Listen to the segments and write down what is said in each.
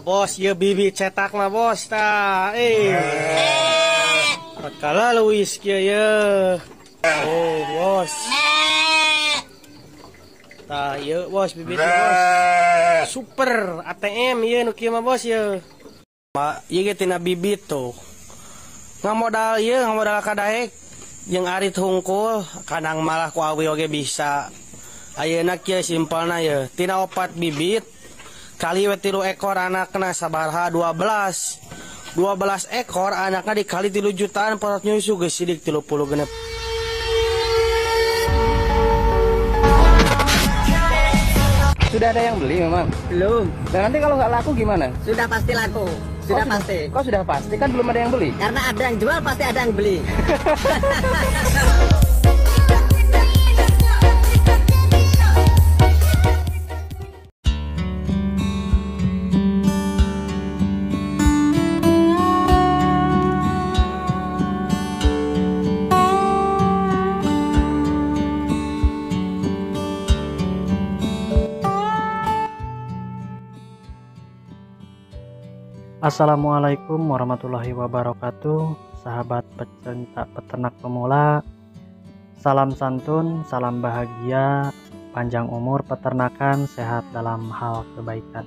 Bos, ya bibi cetak mah bos ta. Kala Luis kia ya. Oh, bos. Ta ya bos bibit bos. Super ATM ya nu kieu mah bos ya. Pak, ieu ge tina bibit tuh. Ngamodal ieu ngamodal kadaek jeung arit hungkul kadang malah ku awi oge bisa. Ayeuna kieu simpelna ya, tina 4 bibit kali we 3 ekor anakna sabaraha 12 ekor anaknya dikali 3 jutaan porot nyusu geus sidik 30 genep. Sudah ada yang beli memang? Belum. Dan nanti kalau nggak laku gimana? Sudah pasti laku. Sudah pasti. Kok sudah pasti? Kan belum ada yang beli. Karena ada yang jual pasti ada yang beli. Assalamualaikum warahmatullahi wabarakatuh, sahabat pecinta peternak pemula. Salam santun, salam bahagia, panjang umur peternakan, sehat dalam hal kebaikan.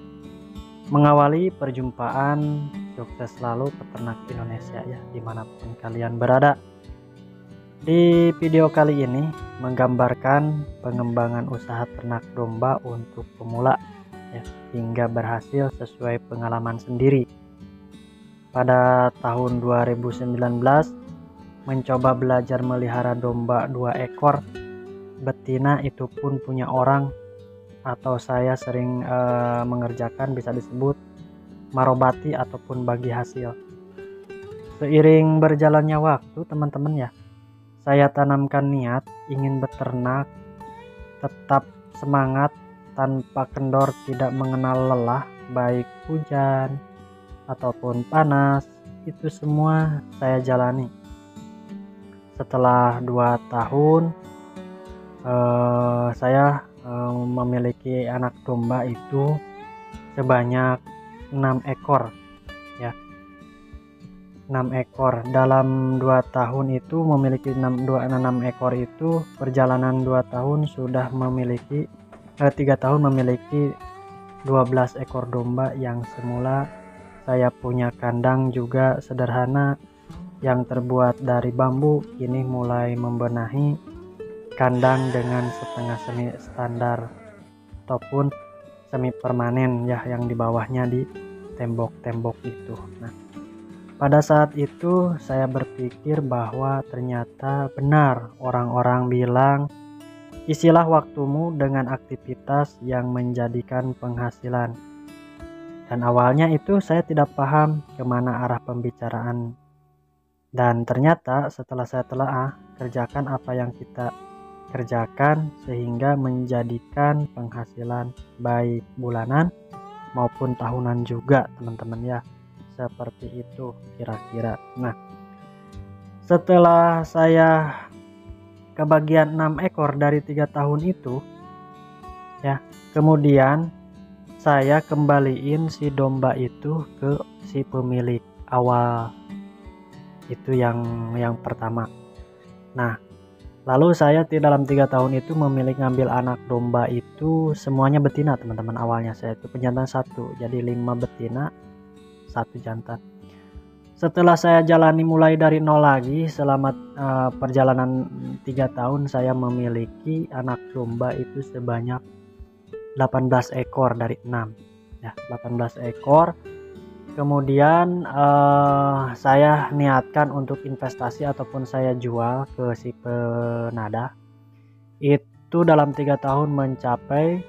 Mengawali perjumpaan, sukses selalu peternak Indonesia ya, dimanapun kalian berada. Di video kali ini menggambarkan pengembangan usaha ternak domba untuk pemula ya, hingga berhasil sesuai pengalaman sendiri. Pada tahun 2019 mencoba belajar melihara domba 2 ekor betina, itu pun punya orang, atau saya sering mengerjakan bisa disebut marobati ataupun bagi hasil. Seiring berjalannya waktu teman-teman ya, saya tanamkan niat ingin beternak tetap semangat tanpa kendor, tidak mengenal lelah baik hujan ataupun panas, itu semua saya jalani. Setelah 2 tahun saya memiliki anak domba itu sebanyak 6 ekor ya, 6 ekor. Dalam 2 tahun itu memiliki 6 ekor itu, perjalanan 2 tahun sudah memiliki 3 tahun memiliki 12 ekor domba. Yang semula saya punya kandang juga sederhana yang terbuat dari bambu, kini mulai membenahi kandang dengan setengah semi standar ataupun semi permanen ya, yang di bawahnya di tembok-tembok itu. Nah, pada saat itu saya berpikir bahwa ternyata benar orang-orang bilang isilah waktumu dengan aktivitas yang menjadikan penghasilan. Dan awalnya itu saya tidak paham kemana arah pembicaraan. Dan ternyata setelah saya telah kerjakan apa yang kita kerjakan sehingga menjadikan penghasilan baik bulanan maupun tahunan juga teman-teman ya. Seperti itu kira-kira. Nah, setelah saya kebagian 6 ekor dari 3 tahun itu ya, kemudian saya kembaliin si domba itu ke si pemilik awal itu yang pertama. Nah, lalu saya dalam 3 tahun itu ngambil anak domba itu semuanya betina teman-teman. Awalnya saya itu penjantan 1, jadi 5 betina 1 jantan. Setelah saya jalani mulai dari nol lagi selama perjalanan 3 tahun, saya memiliki anak domba itu sebanyak 18 ekor dari 6 ya, 18 ekor. Kemudian saya niatkan untuk investasi ataupun saya jual ke si penada. Itu dalam 3 tahun mencapai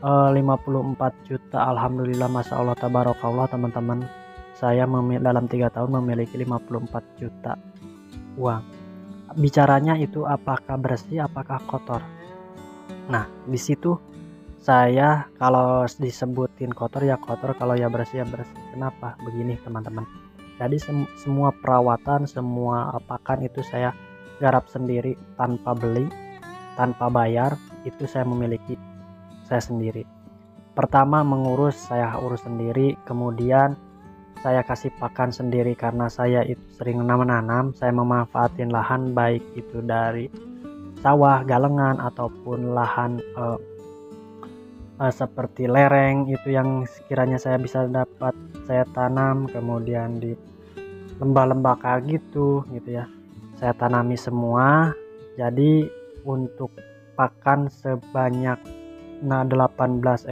54 juta. Alhamdulillah, masya Allah tabarakallah teman-teman. Saya dalam 3 tahun memiliki 54 juta uang. Bicaranya itu apakah bersih apakah kotor. Nah, di situ saya kalau disebutin kotor ya kotor, kalau ya bersih ya bersih. Kenapa begini teman-teman? Jadi semua perawatan, semua pakan itu saya garap sendiri tanpa beli, tanpa bayar, itu saya memiliki saya sendiri. pertama mengurus, saya urus sendiri, kemudian saya kasih pakan sendiri karena saya itu sering menanam. Saya memanfaatin lahan baik itu dari sawah, galengan ataupun lahan seperti lereng itu yang sekiranya saya bisa dapat saya tanam, kemudian di lembah-lembah kayak gitu ya saya tanami semua. Jadi untuk pakan sebanyak 18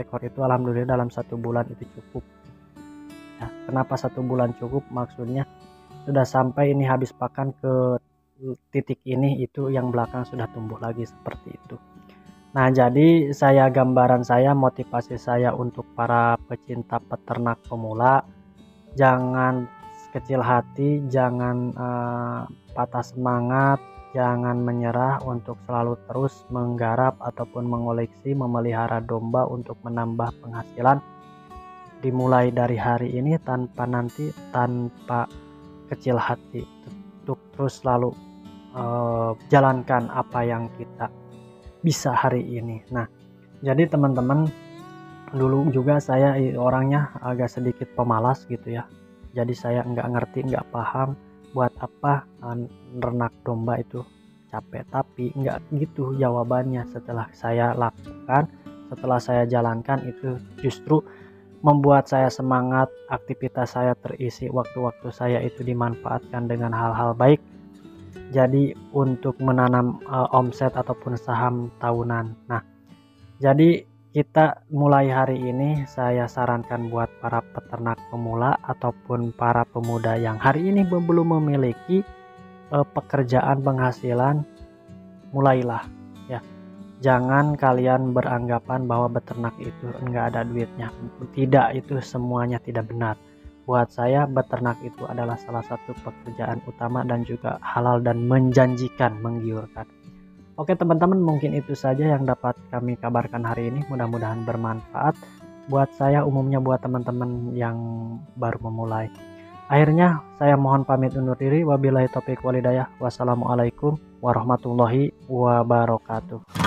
ekor itu alhamdulillah dalam 1 bulan itu cukup ya. Kenapa 1 bulan cukup? Maksudnya sudah sampai ini habis pakan ke titik ini, itu yang belakang sudah tumbuh lagi seperti itu. Nah, jadi gambaran saya, motivasi saya untuk para pecinta peternak pemula, jangan kecil hati, jangan patah semangat, jangan menyerah untuk selalu terus menggarap ataupun mengoleksi, memelihara domba untuk menambah penghasilan. Dimulai dari hari ini tanpa kecil hati, untuk terus selalu jalankan apa yang kita bisa hari ini. Nah, jadi teman-teman, dulu juga saya orangnya agak sedikit pemalas gitu ya. Jadi saya nggak ngerti, nggak paham buat apa ternak domba itu capek. Tapi nggak gitu jawabannya. Setelah saya lakukan, setelah saya jalankan, itu justru membuat saya semangat, aktivitas saya terisi, waktu-waktu saya itu dimanfaatkan dengan hal-hal baik. Jadi untuk menanam omset ataupun saham tahunan. Nah, jadi kita mulai hari ini saya sarankan buat para peternak pemula ataupun para pemuda yang hari ini belum memiliki pekerjaan penghasilan, mulailah ya. Jangan kalian beranggapan bahwa beternak itu enggak ada duitnya. Tidak, itu semuanya tidak benar. Buat saya beternak itu adalah salah satu pekerjaan utama dan juga halal dan menjanjikan, menggiurkan. Oke teman-teman, mungkin itu saja yang dapat kami kabarkan hari ini. Mudah-mudahan bermanfaat buat saya, umumnya buat teman-teman yang baru memulai. Akhirnya saya mohon pamit undur diri. Wabillahi taufiq walhidayah. Wassalamualaikum warahmatullahi wabarakatuh.